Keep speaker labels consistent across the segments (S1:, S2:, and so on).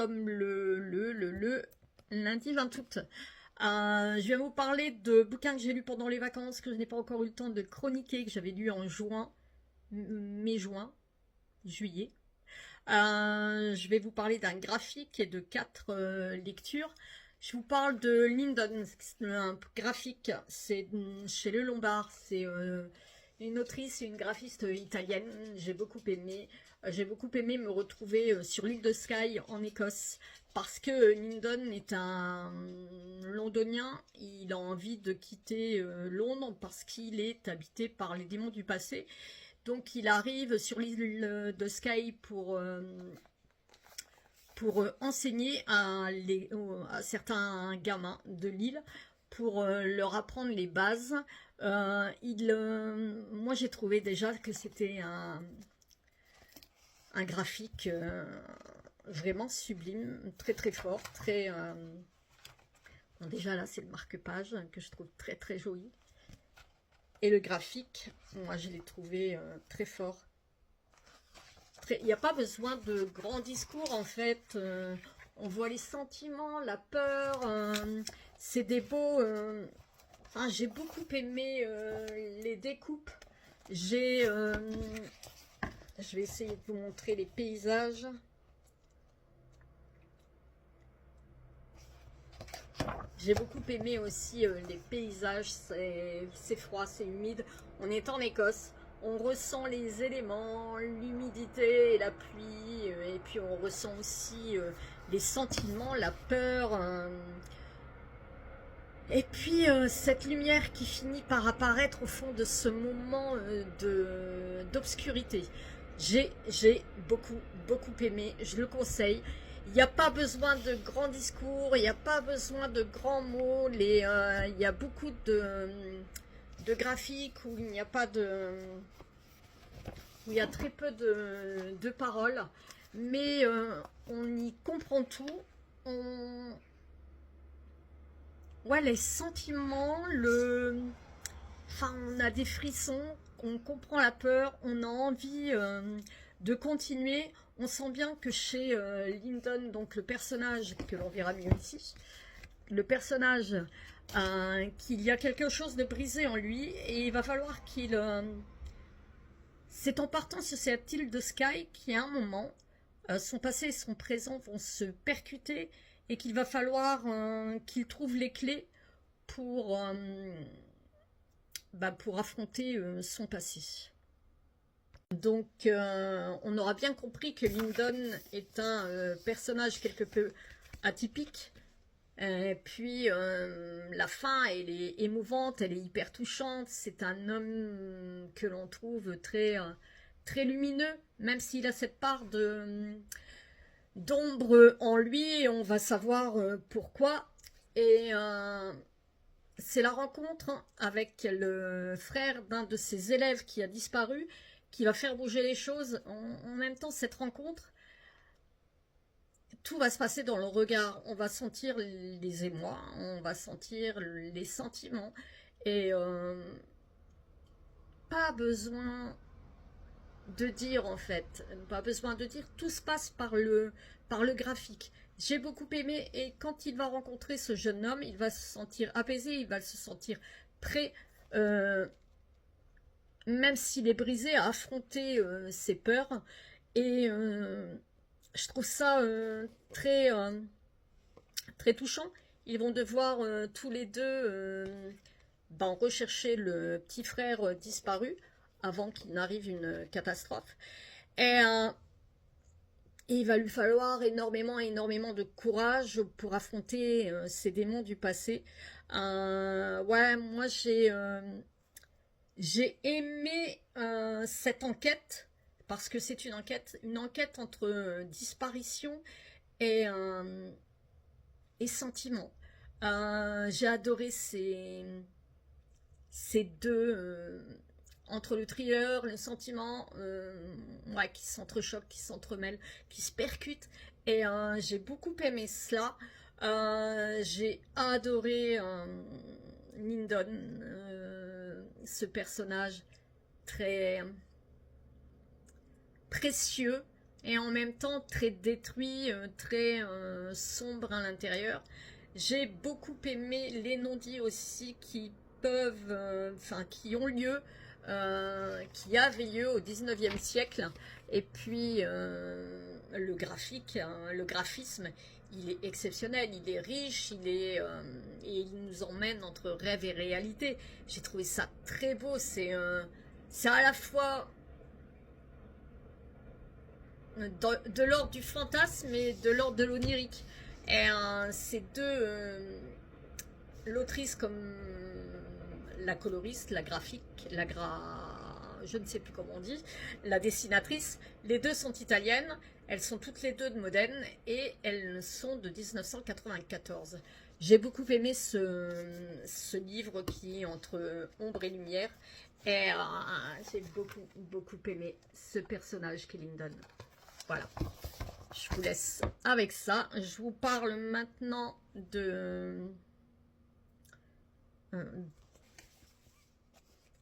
S1: sommes le lundi 20 août. Je vais vous parler de bouquins que j'ai lus pendant les vacances, que je n'ai pas encore eu le temps de chroniquer, que j'avais lu en juin, mai-juin, juillet. Je vais vous parler d'un graphique et de 4 lectures. Je vous parle de Lindon, un graphique, c'est chez Le Lombard, c'est une autrice et une graphiste italienne. J'ai beaucoup aimé me retrouver sur l'île de Skye en Écosse, parce que Lindon est un londonien. Il a envie de quitter Londres parce qu'il est habité par les démons du passé. Donc il arrive sur l'île de Skye pour enseigner à certains gamins de l'île, pour leur apprendre les bases. Moi j'ai trouvé déjà que c'était un graphique vraiment sublime, très très fort, très... Bon, déjà là c'est le marque-page que je trouve très très joli. Et le graphique, moi je l'ai trouvé très fort. Il n'y a pas besoin de grands discours en fait. On voit les sentiments, la peur. C'est des beaux... Enfin, j'ai beaucoup aimé les découpes. Je vais essayer de vous montrer les paysages. J'ai beaucoup aimé aussi les paysages. C'est froid, c'est humide. On est en Écosse. On ressent les éléments, l'humidité et la pluie, et puis on ressent aussi les sentiments, la peur, et puis cette lumière qui finit par apparaître au fond de ce moment d'obscurité. J'ai beaucoup aimé, je le conseille. Il n'y a pas besoin de grands discours, il n'y a pas besoin de grands mots, il y a beaucoup de graphiques où il n'y a pas de... où il y a très peu de paroles, mais on y comprend tout. Ouais, les sentiments, enfin, on a des frissons, on comprend la peur, on a envie de continuer. On sent bien que chez Lindon, donc le personnage que l'on verra mieux ici, le personnage, qu'il y a quelque chose de brisé en lui, et il va falloir qu'il... c'est en partant sur cette île de Skye qu'à un moment, son passé et son présent vont se percuter, et qu'il va falloir qu'il trouve les clés pour affronter son passé. Donc on aura bien compris que Lindon est un personnage quelque peu atypique. Et puis la fin, elle est émouvante, elle est hyper touchante. C'est un homme que l'on trouve très, très lumineux, même s'il a cette part d'ombre en lui, et on va savoir pourquoi. Et c'est la rencontre avec le frère d'un de ses élèves qui a disparu qui va faire bouger les choses. En même temps, cette rencontre, tout va se passer dans le regard. On va sentir les émois, on va sentir les sentiments, et pas besoin de dire en fait, pas besoin de dire, tout se passe par le graphique. J'ai beaucoup aimé, et quand il va rencontrer ce jeune homme, il va se sentir apaisé, il va se sentir prêt, même s'il est brisé, à affronter ses peurs. Et je trouve ça très, très touchant. Ils vont devoir tous les deux rechercher le petit frère disparu avant qu'il n'arrive une catastrophe. Et il va lui falloir énormément de courage pour affronter ces démons du passé. Ouais, moi j'ai aimé cette enquête, parce que c'est une enquête entre disparition et sentiment. J'ai adoré ces deux, entre le thriller, le sentiment, ouais, qui s'entrechoquent, qui s'entremêlent, qui se percutent. Et j'ai beaucoup aimé cela. J'ai adoré Lindon, ce personnage très précieux, et en même temps très détruit, très sombre à l'intérieur. J'ai beaucoup aimé les non-dits aussi qui peuvent, enfin qui ont lieu, qui avaient lieu au 19e siècle. Et puis le graphique, hein, le graphisme, il est exceptionnel, il est riche, et il nous emmène entre rêve et réalité. J'ai trouvé ça très beau. C'est à la fois de l'ordre du fantasme et de l'ordre de l'onirique. Et ces deux, l'autrice comme la coloriste, la graphique, je ne sais plus comment on dit, la dessinatrice, les deux sont italiennes, elles sont toutes les deux de Modène et elles sont de 1994. J'ai beaucoup aimé ce livre qui est entre ombre et lumière et j'ai beaucoup aimé ce personnage qu'Elin donne. Voilà, je vous laisse avec ça. Je vous parle maintenant de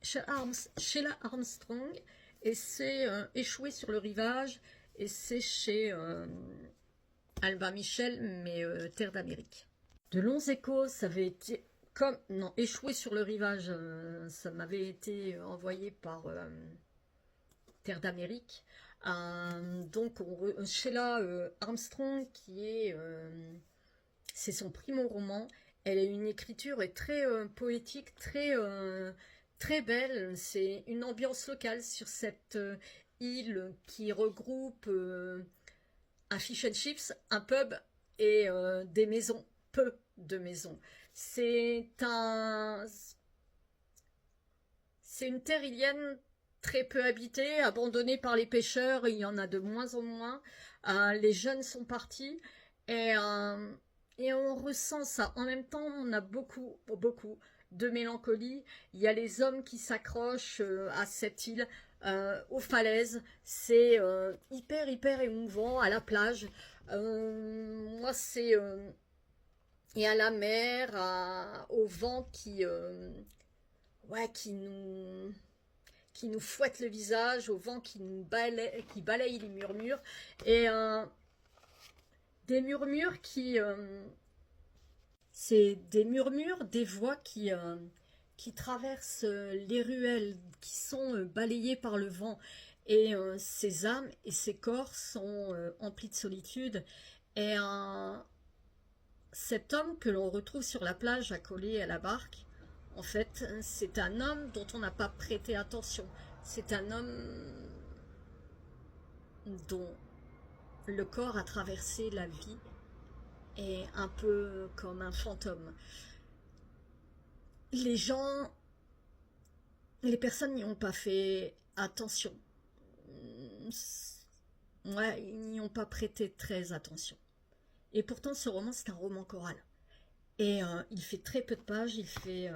S1: Sheila Armstrong, et c'est Échoué sur le rivage, et c'est chez Albin Michel, mais Terre d'Amérique. De longs échos, ça avait été comme non, Échoué sur le rivage, ça m'avait été envoyé par Terre d'Amérique. Donc Sheila Armstrong, qui est c'est son primo roman. Elle a une écriture très poétique, très belle. C'est une ambiance locale sur cette île qui regroupe un fish and chips, un pub et des maisons, peu de maisons. C'est une terre ilienne très peu habitée, abandonnée par les pêcheurs. Il y en a de moins en moins. Les jeunes sont partis et on ressent ça. En même temps, on a beaucoup de mélancolie. Il y a les hommes qui s'accrochent à cette île, aux falaises. C'est hyper émouvant, à la plage. Moi, c'est... et à la mer, au vent qui nous fouette le visage, au vent qui balaye les murmures. Et des murmures c'est des murmures, des voix qui traversent les ruelles, qui sont balayées par le vent. Et ces âmes et ces corps sont emplis de solitude. Et cet homme que l'on retrouve sur la plage accolé à la barque, en fait, c'est un homme dont on n'a pas prêté attention. C'est un homme dont le corps a traversé la vie, et un peu comme un fantôme. Les personnes n'y ont pas fait attention. Ouais, ils n'y ont pas prêté très attention. Et pourtant, ce roman, c'est un roman choral. Et il fait très peu de pages, il fait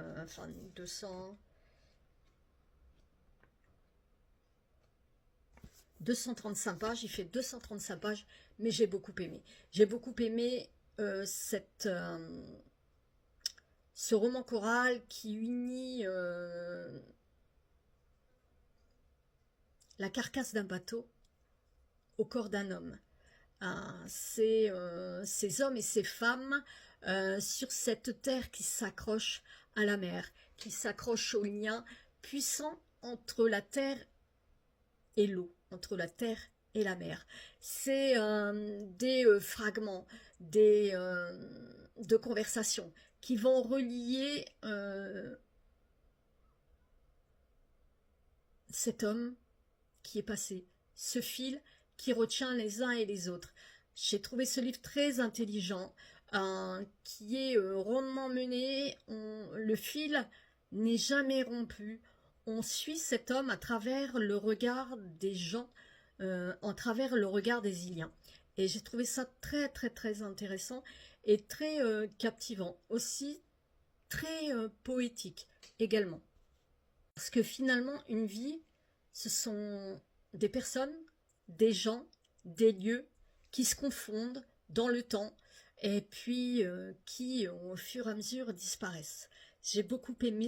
S1: 235 pages, il fait 235 pages, mais j'ai beaucoup aimé. J'ai beaucoup aimé ce roman choral qui unit la carcasse d'un bateau au corps d'un homme. Ces hommes et ces femmes sur cette terre qui s'accroche à la mer, qui s'accroche au lien puissant entre la terre et l'eau, entre la terre et la mer. C'est des fragments de conversations qui vont relier cet homme qui est passé, ce fil qui retient les uns et les autres. J'ai trouvé ce livre très intelligent, qui est rondement mené. Le fil n'est jamais rompu. On suit cet homme à travers le regard des gens, en travers le regard des Iliens. Et j'ai trouvé ça très intéressant et très captivant. Aussi très poétique également. Parce que finalement, une vie, ce sont des personnes, des gens, des lieux qui se confondent dans le temps et puis qui, au fur et à mesure, disparaissent. J'ai beaucoup aimé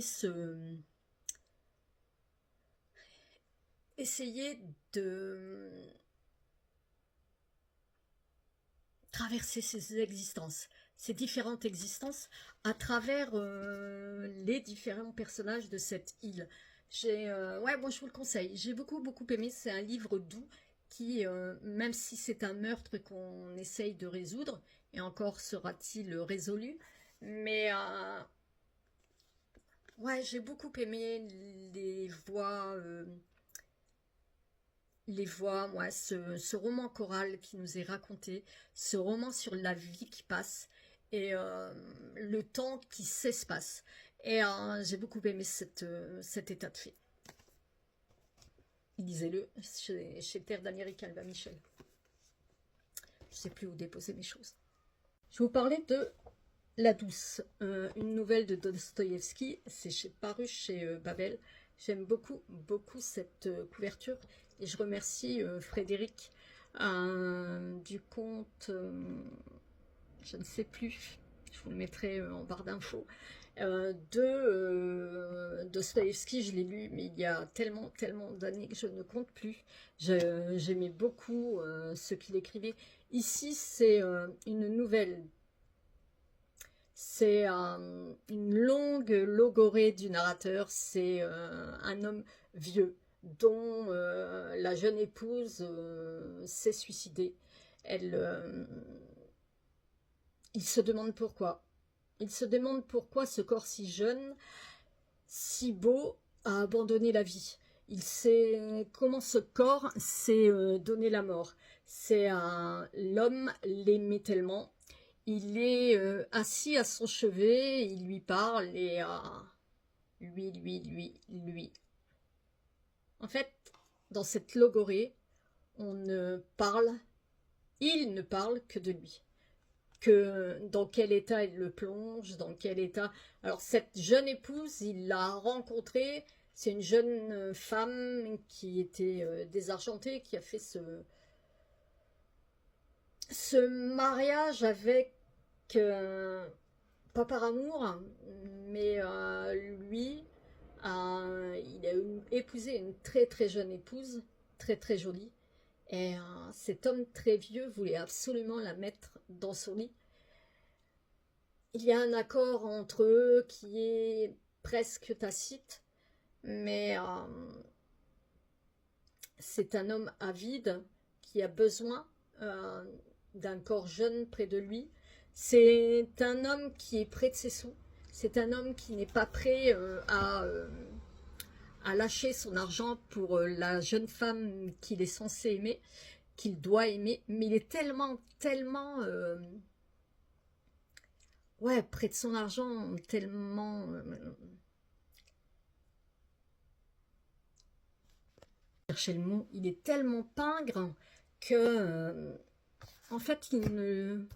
S1: essayer traverser ces existences, ces différentes existences, à travers les différents personnages de cette île. Ouais, moi je vous le conseille. J'ai beaucoup aimé. C'est un livre doux qui, même si c'est un meurtre qu'on essaye de résoudre, et encore sera-t-il résolu, mais ouais, j'ai beaucoup aimé les voix, moi, ce roman choral qui nous est raconté, ce roman sur la vie qui passe et le temps qui s'espace. Et j'ai beaucoup aimé cet état de fait. Lisez-le chez Terre d'Amérique, Albin Michel. Je ne sais plus où déposer mes choses. Je vais vous parler de La Douce, une nouvelle de Dostoïevski. C'est paru chez Babel. J'aime beaucoup cette couverture. Et je remercie Frédéric du compte, je ne sais plus, je vous le mettrai en barre d'infos, de Dostoïevski. Je l'ai lu, mais il y a tellement d'années que je ne compte plus. J'aimais beaucoup ce qu'il écrivait. Ici, c'est une nouvelle. C'est une longue logorée du narrateur. C'est un homme vieux dont la jeune épouse s'est suicidée. Il se demande pourquoi. Il se demande pourquoi ce corps si jeune, si beau, a abandonné la vie. Il sait comment ce corps s'est donné la mort. C'est l'homme l'aimait tellement. Il est assis à son chevet, il lui parle et lui. En fait, dans cette logorée, il ne parle que de lui. Que dans quel état il le plonge, dans quel état... Alors cette jeune épouse, il l'a rencontrée, c'est une jeune femme qui était désargentée, qui a fait ce mariage avec, pas par amour, mais lui, il a épousé une très jeune épouse, très jolie, et cet homme très vieux voulait absolument la mettre dans son lit. Il y a un accord entre eux qui est presque tacite, mais c'est un homme avide qui a besoin d'un corps jeune près de lui. C'est un homme qui est près de ses sous. C'est un homme qui n'est pas prêt à lâcher son argent pour la jeune femme qu'il est censé aimer, qu'il doit aimer. Mais il est tellement ouais, près de son argent, tellement... chercher le mot, il est tellement pingre que... en fait, il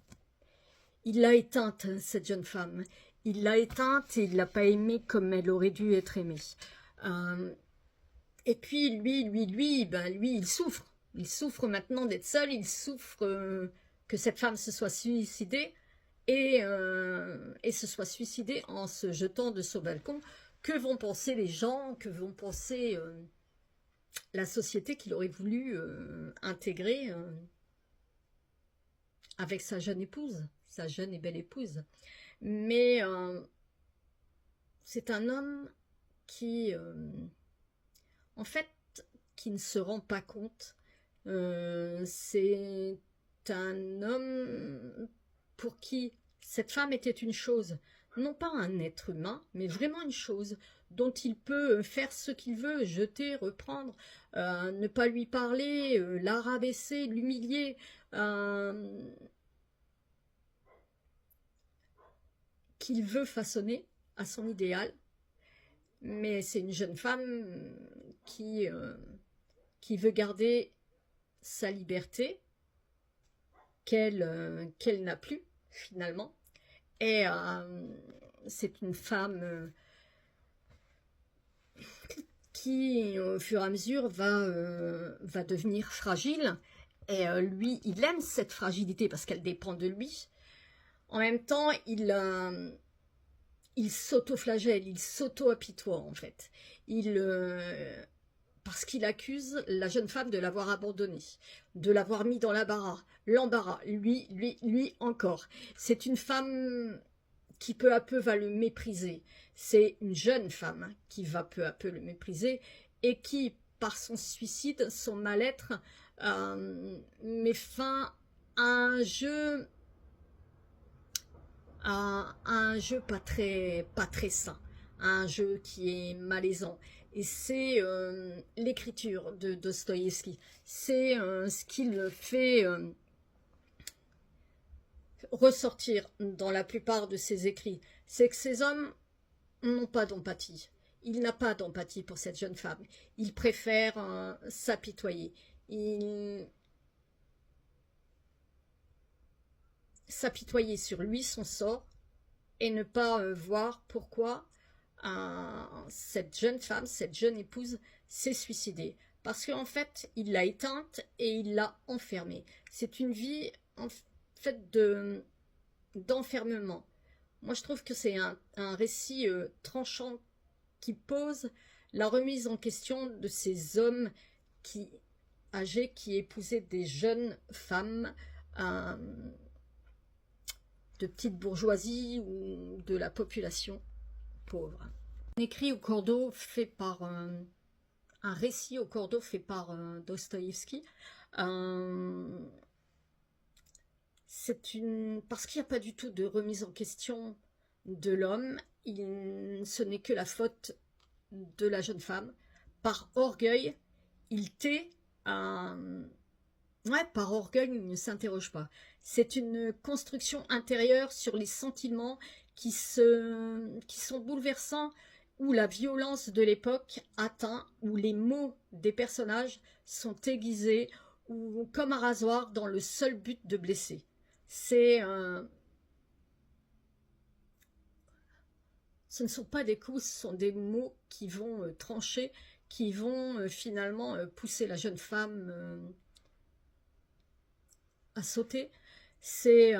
S1: l'a éteinte, cette jeune femme. Il l'a éteinte et il ne l'a pas aimée comme elle aurait dû être aimée. Et puis, lui, il souffre. Il souffre maintenant d'être seul. Il souffre que cette femme se soit suicidée et se soit suicidée en se jetant de son balcon. Que vont penser les gens? Que vont penser la société qu'il aurait voulu intégrer avec sa jeune épouse, sa jeune et belle épouse. Mais c'est un homme qui, en fait, qui ne se rend pas compte. C'est un homme pour qui cette femme était une chose, non pas un être humain, mais vraiment une chose dont il peut faire ce qu'il veut, jeter, reprendre, ne pas lui parler, la rabaisser, l'humilier, qu'il veut façonner à son idéal. Mais c'est une jeune femme qui veut garder sa liberté, qu'elle n'a plus finalement. Et c'est une femme qui, au fur et à mesure, va devenir fragile. Et lui, il aime cette fragilité parce qu'elle dépend de lui. En même temps, il s'auto-flagelle, il s'auto-apitoie en fait. parce qu'il accuse la jeune femme de l'avoir abandonné, de l'avoir mis dans l'embarras, lui encore. C'est une femme qui peu à peu va le mépriser. C'est une jeune femme hein, qui va peu à peu le mépriser et qui, par son suicide, son mal-être, met fin à un jeu pas très sain, un jeu qui est malaisant. Et c'est l'écriture de Dostoïevski. C'est ce qu'il fait ressortir dans la plupart de ses écrits. C'est que ces hommes n'ont pas d'empathie. Il n'a pas d'empathie pour cette jeune femme. Il préfère s'apitoyer. Il s'apitoyer sur lui, son sort, et ne pas voir pourquoi cette jeune femme, cette jeune épouse s'est suicidée. Parce qu'en fait, il l'a éteinte et il l'a enfermée. C'est une vie en fait d'enfermement. Moi, je trouve que c'est un récit tranchant qui pose la remise en question de ces hommes âgés qui épousaient des jeunes femmes de petite bourgeoisie ou de la population pauvre. Un écrit au cordeau fait par un récit au cordeau fait par Dostoïevski. Parce qu'il n'y a pas du tout de remise en question de l'homme, ce n'est que la faute de la jeune femme. Par orgueil, il tait par orgueil, il ne s'interroge pas. C'est une construction intérieure sur les sentiments qui sont bouleversants, où la violence de l'époque atteint, où les mots des personnages sont aiguisés, ou comme un rasoir dans le seul but de blesser. Ce ne sont pas des coups, ce sont des mots qui vont trancher, qui vont finalement pousser la jeune femme à sauter. C'est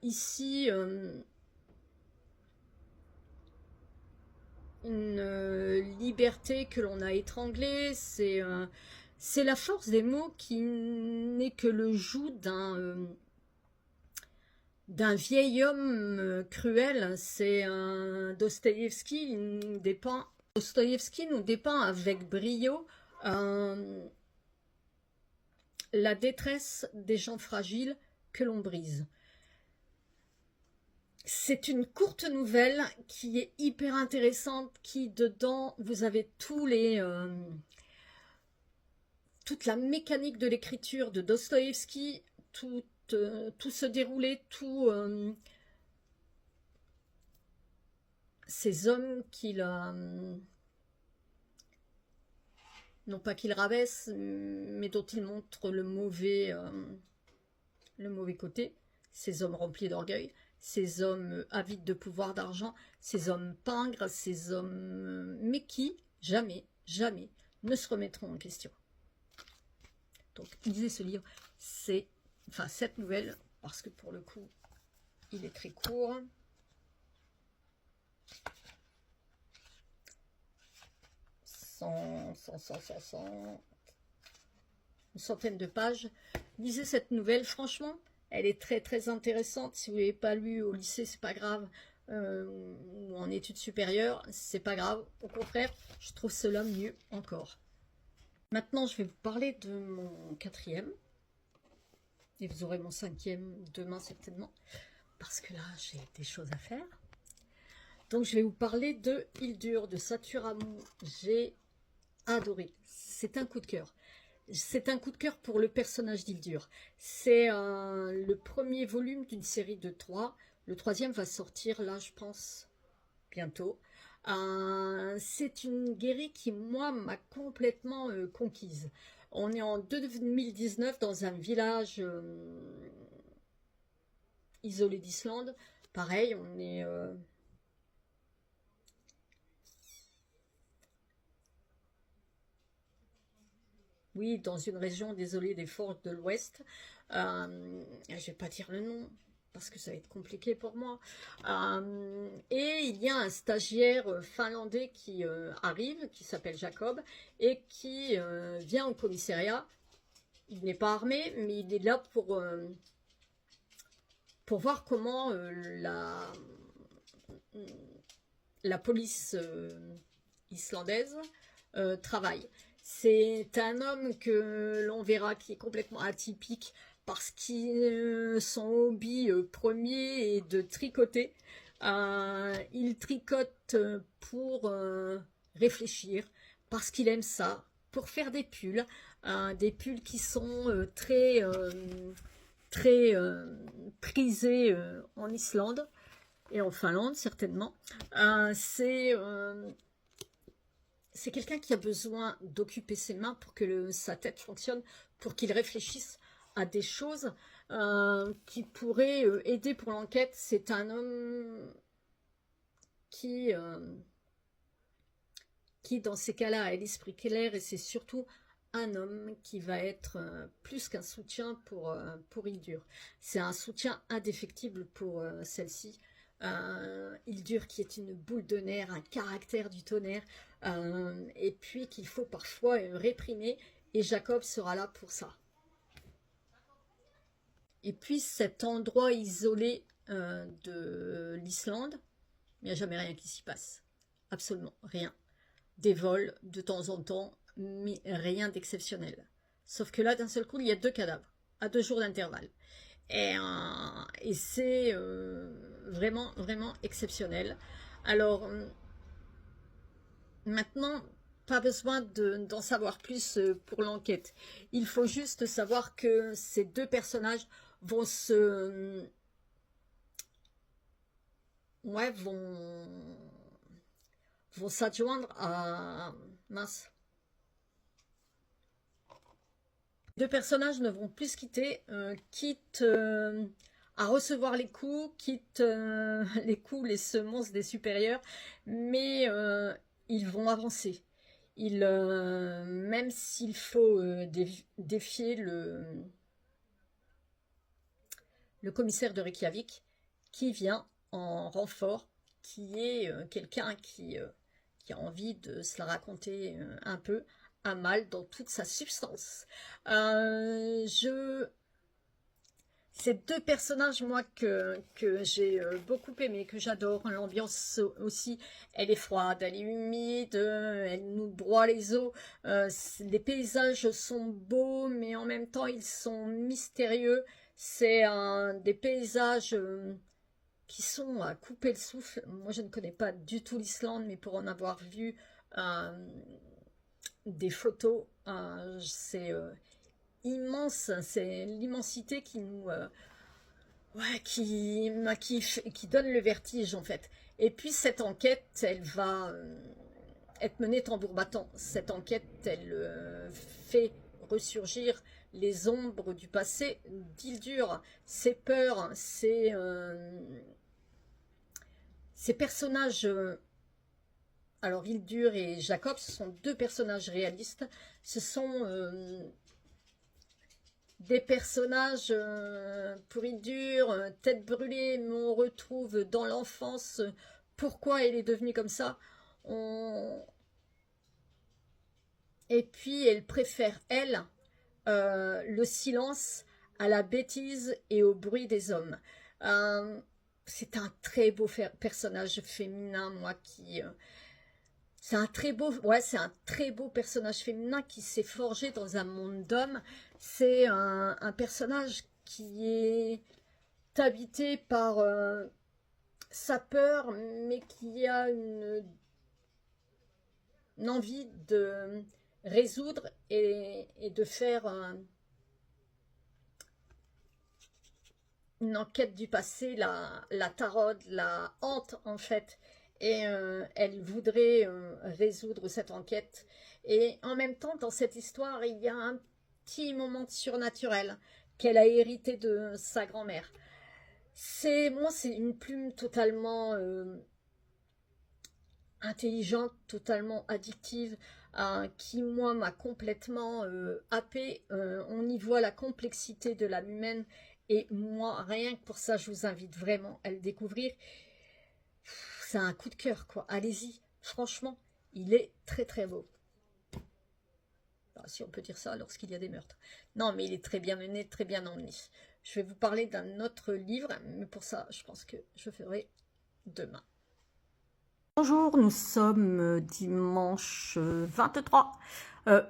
S1: ici une liberté que l'on a étranglée, c'est la force des mots qui n'est que le joug d'un vieil homme cruel. C'est Dostoïevski nous dépeint avec brio la détresse des gens fragiles que l'on brise. C'est une courte nouvelle qui est hyper intéressante, qui dedans vous avez toute la mécanique de l'écriture de Dostoïevski, tout se dérouler, ces hommes non pas qu'il rabaisse, mais dont il montre le mauvais côté, ces hommes remplis d'orgueil, ces hommes avides de pouvoir, d'argent, ces hommes pingres, ces hommes mais qui, jamais, jamais, ne se remettront en question. Donc, lisez ce livre, cette nouvelle, parce que pour le coup, il est très court. Une centaine de pages. Lisez cette nouvelle, franchement, elle est très très intéressante. Si vous ne l'avez pas lu au lycée, c'est pas grave, ou en études supérieures, c'est pas grave. Au contraire, je trouve cela mieux encore. Maintenant, je vais vous parler de mon 4e. Et vous aurez mon 5e demain certainement. Parce que là, j'ai des choses à faire. Donc, je vais vous parler de Hildur de Saturamou. J'ai adoré. C'est un coup de cœur. C'est un coup de cœur pour le personnage d'Hildur. C'est le premier volume d'une série de 3. Le 3e va sortir là, je pense, bientôt. C'est une guérie qui, moi, m'a complètement conquise. On est en 2019 dans un village isolé d'Islande. Pareil, on est... oui, dans une région désolée des forêts de l'Ouest. Je vais pas dire le nom. parce que ça va être compliqué pour moi. Et il y a un stagiaire finlandais qui arrive, qui s'appelle Jacob, et qui vient au commissariat. Il n'est pas armé, mais il est là pour voir comment la police islandaise travaille. C'est un homme que l'on verra qui est complètement atypique parce que son hobby premier est de tricoter. Il tricote pour réfléchir, parce qu'il aime ça, pour faire des pulls qui sont très prisés en Islande et en Finlande certainement. C'est quelqu'un qui a besoin d'occuper ses mains pour que sa tête fonctionne, pour qu'il réfléchisse à des choses qui pourraient aider pour l'enquête. C'est un homme qui dans ces cas-là a l'esprit clair, et c'est surtout un homme qui va être plus qu'un soutien pour Hildur. C'est un soutien indéfectible pour celle-ci. Hildur qui est une boule de nerfs, un caractère du tonnerre, et puis qu'il faut parfois réprimer, et Jacob sera là pour ça. Et puis cet endroit isolé de l'Islande, il n'y a jamais rien qui s'y passe, absolument rien. Des vols de temps en temps, mais rien d'exceptionnel. Sauf que là, d'un seul coup, il y a 2 cadavres, à 2 jours d'intervalle. Et c'est vraiment, vraiment exceptionnel. Alors, maintenant, pas besoin d'en savoir plus pour l'enquête. Il faut juste savoir que ces 2 personnages vont vont s'adjoindre à... Mince. 2 personnages ne vont plus se quitter, quitte à recevoir les coups, quitte les semonces des supérieurs, mais ils vont avancer. Même s'il faut défier le commissaire de Reykjavik, qui vient en renfort, qui est quelqu'un qui a envie de se la raconter un peu à mal dans toute sa substance. Ces 2 personnages, moi, que j'ai beaucoup aimé, que j'adore. L'ambiance aussi, elle est froide, elle est humide, elle nous broie les os. Les paysages sont beaux, mais en même temps, ils sont mystérieux. C'est des paysages qui sont à couper le souffle. Moi, je ne connais pas du tout l'Islande, mais pour en avoir vu des photos, c'est immense, c'est l'immensité qui nous qui donne le vertige en fait. Et puis cette enquête, elle va être menée tambour battant. Cette enquête, elle fait ressurgir les ombres du passé d'Hildur, ses peurs, ses personnages. Alors Hildur et Jacob, ce sont 2 personnages réalistes. Ce sont des personnages pour Hildur, tête brûlée, mais on retrouve dans l'enfance pourquoi elle est devenue comme ça. Et puis elle préfère, elle, le silence à la bêtise et au bruit des hommes. C'est un très beau personnage féminin, moi, qui... c'est un très beau personnage féminin qui s'est forgé dans un monde d'hommes. C'est un personnage qui est habité par sa peur, mais qui a une envie de résoudre et de faire une enquête du passé, la taraude, la hante en fait. Et elle voudrait résoudre cette enquête. Et en même temps, dans cette histoire, il y a un petit moment de surnaturel qu'elle a hérité de sa grand-mère. C'est une plume totalement intelligente, totalement addictive, qui, moi, m'a complètement happée. On y voit la complexité de l'âme humaine Et moi, rien que pour ça, je vous invite vraiment à le découvrir. C'est un coup de cœur, quoi. Allez-y, franchement, il est très très beau. Enfin, si on peut dire ça lorsqu'il y a des meurtres. Non, mais il est très bien mené, très bien emmené. Je vais vous parler d'un autre livre, mais pour ça, je pense que je ferai demain. Bonjour, nous sommes dimanche 23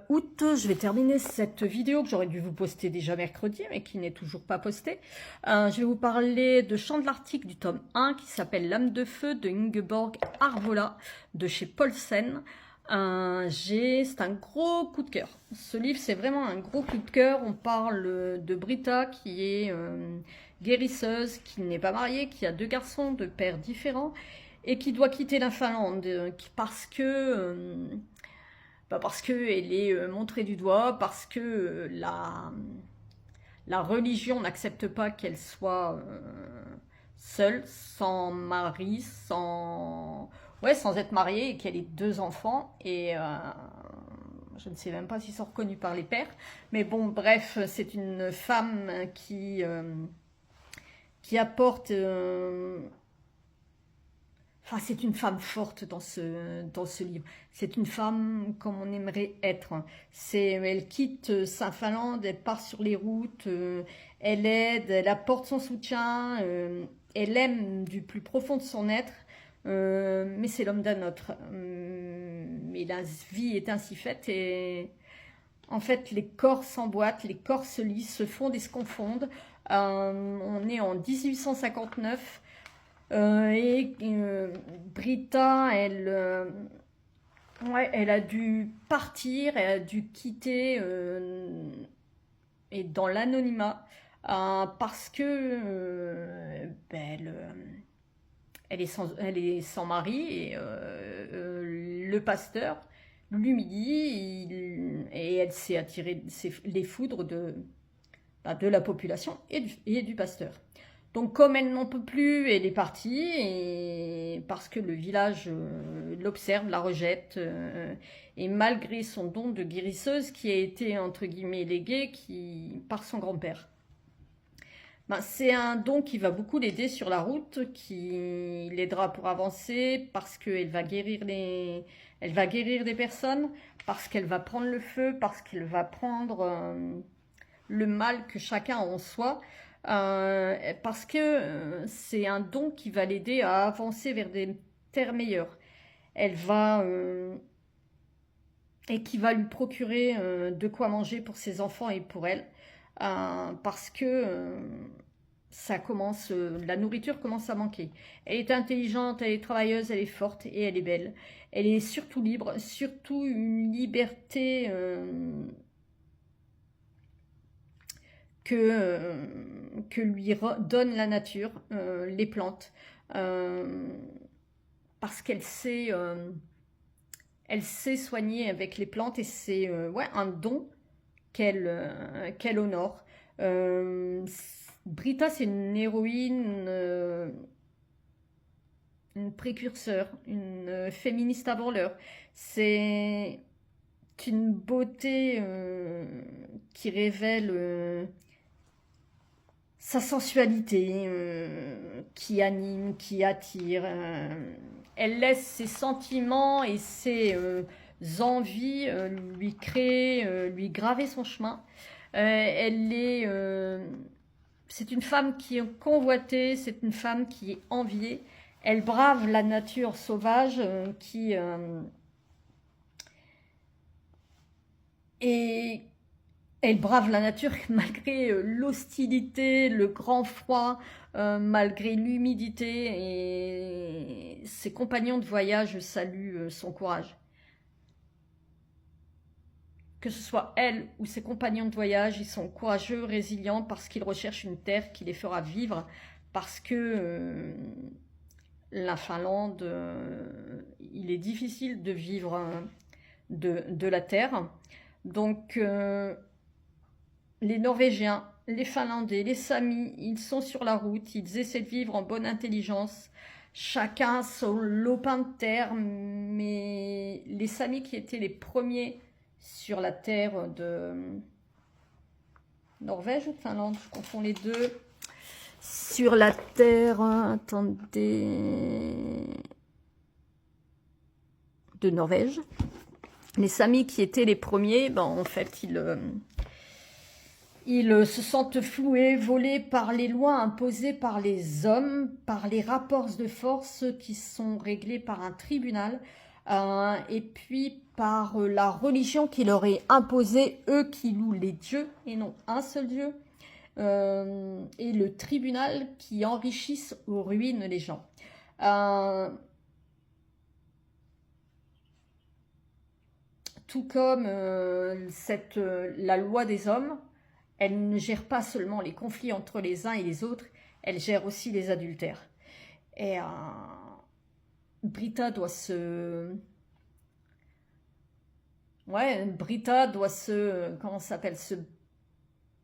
S1: août. Je vais terminer cette vidéo que j'aurais dû vous poster déjà mercredi, mais qui n'est toujours pas postée. Je vais vous parler de Chant de l'Arctique du tome 1 qui s'appelle L'âme de feu de Ingeborg Arvola de chez Paulsen. C'est un gros coup de cœur. Ce livre, c'est vraiment un gros coup de cœur. On parle de Britta qui est guérisseuse, qui n'est pas mariée, qui a 2 garçons de pères différents et qui doit quitter la Finlande parce que elle est montrée du doigt, parce que la religion n'accepte pas qu'elle soit seule, sans mari, sans être mariée, et qu'elle ait 2 enfants, et je ne sais même pas s'ils sont reconnus par les pères, mais bon, bref, c'est une femme qui apporte... Enfin, c'est une femme forte dans ce livre. C'est une femme comme on aimerait être. Elle quitte Saint-Finlande, elle part sur les routes, elle aide, elle apporte son soutien, elle aime du plus profond de son être, mais c'est l'homme d'un autre. Mais la vie est ainsi faite et en fait les corps s'emboîtent, les corps se lient, se fondent et se confondent. On est en 1859. Britta, elle a dû partir, elle a dû quitter et dans l'anonymat parce que elle est sans mari et le pasteur l'humilie et elle s'est attirée les foudres de la population et du pasteur. Donc comme elle n'en peut plus, elle est partie, et parce que le village l'observe, la rejette, et malgré son don de guérisseuse qui a été entre guillemets légué par son grand-père. C'est un don qui va beaucoup l'aider sur la route, qui l'aidera pour avancer, parce qu'elle va guérir des personnes, parce qu'elle va prendre le feu, parce qu'elle va prendre le mal que chacun a en soi. Parce que c'est un don qui va l'aider à avancer vers des terres meilleures. Et qui va lui procurer de quoi manger pour ses enfants et pour elle, parce que la nourriture commence à manquer. Elle est intelligente, elle est travailleuse, elle est forte et elle est belle. Elle est surtout libre, surtout une liberté que lui donne la nature, les plantes, parce qu'elle sait soigner avec les plantes, et c'est un don qu'elle honore. Britta, c'est une héroïne, une précurseur, une féministe avant l'heure. C'est une beauté qui révèle sa sensualité, qui anime, qui attire. Elle laisse ses sentiments et ses envies lui créer, lui graver son chemin. C'est une femme qui est convoitée, c'est une femme qui est enviée. Elle brave la nature sauvage et elle brave la nature malgré l'hostilité, le grand froid, malgré l'humidité, et ses compagnons de voyage saluent son courage. Que ce soit elle ou ses compagnons de voyage, ils sont courageux, résilients, parce qu'ils recherchent une terre qui les fera vivre, parce que la Finlande, il est difficile de vivre de la terre. Donc les Norvégiens, les Finlandais, les Samis, ils sont sur la route, ils essaient de vivre en bonne intelligence, chacun son lopin de terre, mais les Samis qui étaient les premiers sur la terre de Norvège ou de Finlande, je confonds les deux, sur la terre, attendez, de Norvège. Les Samis qui étaient les premiers, ben, en fait, ils se sentent floués, volés par les lois imposées par les hommes, par les rapports de force qui sont réglés par un tribunal, et puis par la religion qui leur est imposée, eux qui louent les dieux et non un seul dieu, et le tribunal qui enrichissent ou ruinent les gens. Tout comme la loi des hommes, elle ne gère pas seulement les conflits entre les uns et les autres, elle gère aussi les adultères. Et Britta doit se... Ouais, Britta doit se... Comment ça s'appelle? Se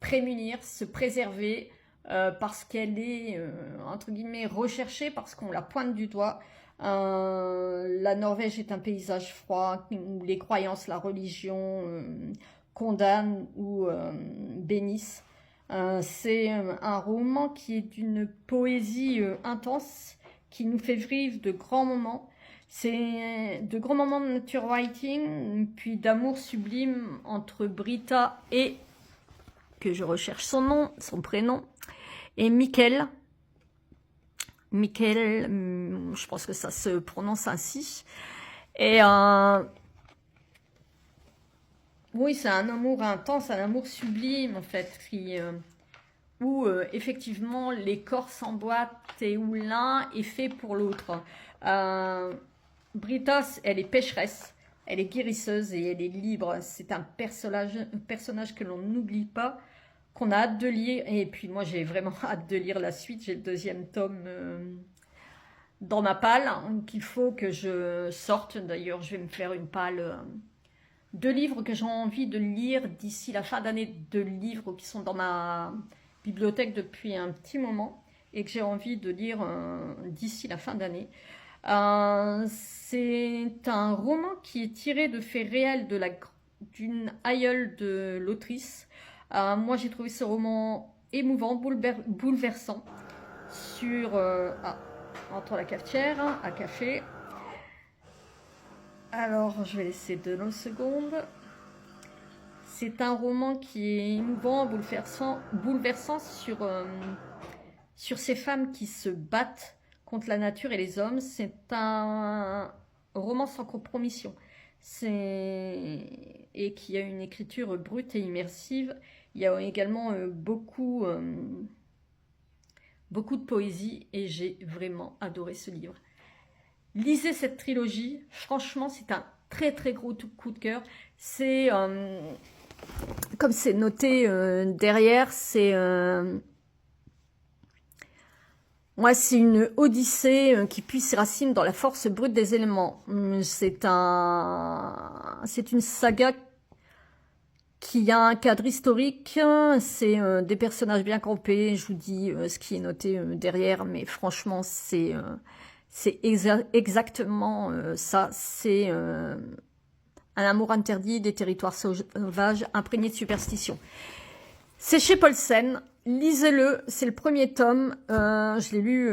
S1: prémunir, se préserver, parce qu'elle est, entre guillemets, recherchée, parce qu'on la pointe du doigt. La Norvège est un paysage froid, où les croyances, la religion condamnent ou bénissent. C'est un roman qui est d'une poésie intense, qui nous fait vivre de grands moments. C'est de grands moments de nature writing, puis d'amour sublime entre Britta et, que je recherche son nom, son prénom, et Mikkel. Mikkel, je pense que ça se prononce ainsi. Et oui, c'est un amour intense, un amour sublime en fait, où effectivement les corps s'emboîtent et où l'un est fait pour l'autre. Britta, elle est pécheresse, elle est guérisseuse et elle est libre. C'est un personnage que l'on n'oublie pas, qu'on a hâte de lire. Et puis moi, j'ai vraiment hâte de lire la suite. J'ai le 2e tome dans ma palle qu'il faut que je sorte. D'ailleurs, je vais me faire une palle de livres que j'ai envie de lire d'ici la fin d'année, de livres qui sont dans ma bibliothèque depuis un petit moment et que j'ai envie de lire d'ici la fin d'année. C'est un roman qui est tiré de faits réels d'une aïeule de l'autrice. Moi, j'ai trouvé ce roman émouvant, bouleversant, sur... entre la cafetière, à café. Alors, je vais laisser 2 secondes. C'est un roman qui est émouvant, bouleversant sur ces femmes qui se battent contre la nature et les hommes. C'est un roman sans compromission. Et qui a une écriture brute et immersive. Il y a également beaucoup de poésie et j'ai vraiment adoré ce livre. Lisez cette trilogie, franchement c'est un très très gros coup de cœur. C'est, comme c'est noté derrière, c'est c'est une odyssée qui puise ses racines dans la force brute des éléments. C'est une saga qui a un cadre historique, c'est des personnages bien campés, je vous dis ce qui est noté derrière, mais franchement c'est exactement ça, c'est un amour interdit des territoires sauvages imprégnés de superstition. C'est chez Paulsen, lisez-le, c'est le 1er tome, je l'ai lu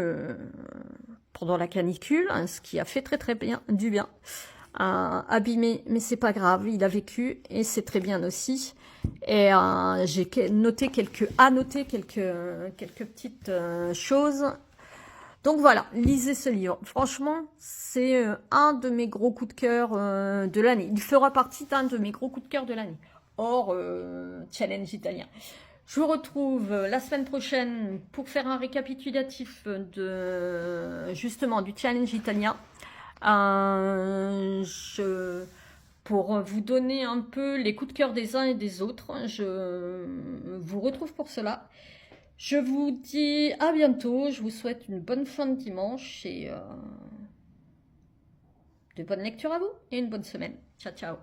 S1: pendant la canicule, ce qui a fait très très bien, du bien. Abîmé, mais c'est pas grave, il a vécu et c'est très bien aussi. Et j'ai noté quelques petites choses. Donc voilà, lisez ce livre. Franchement, c'est un de mes gros coups de cœur de l'année. Il fera partie d'un de mes gros coups de cœur de l'année. Hors challenge italien. Je vous retrouve la semaine prochaine pour faire un récapitulatif justement du challenge italien. Pour vous donner un peu les coups de cœur des uns et des autres. Je vous retrouve pour cela. Je vous dis à bientôt. Je vous souhaite une bonne fin de dimanche et de bonnes lectures à vous et une bonne semaine. Ciao, ciao.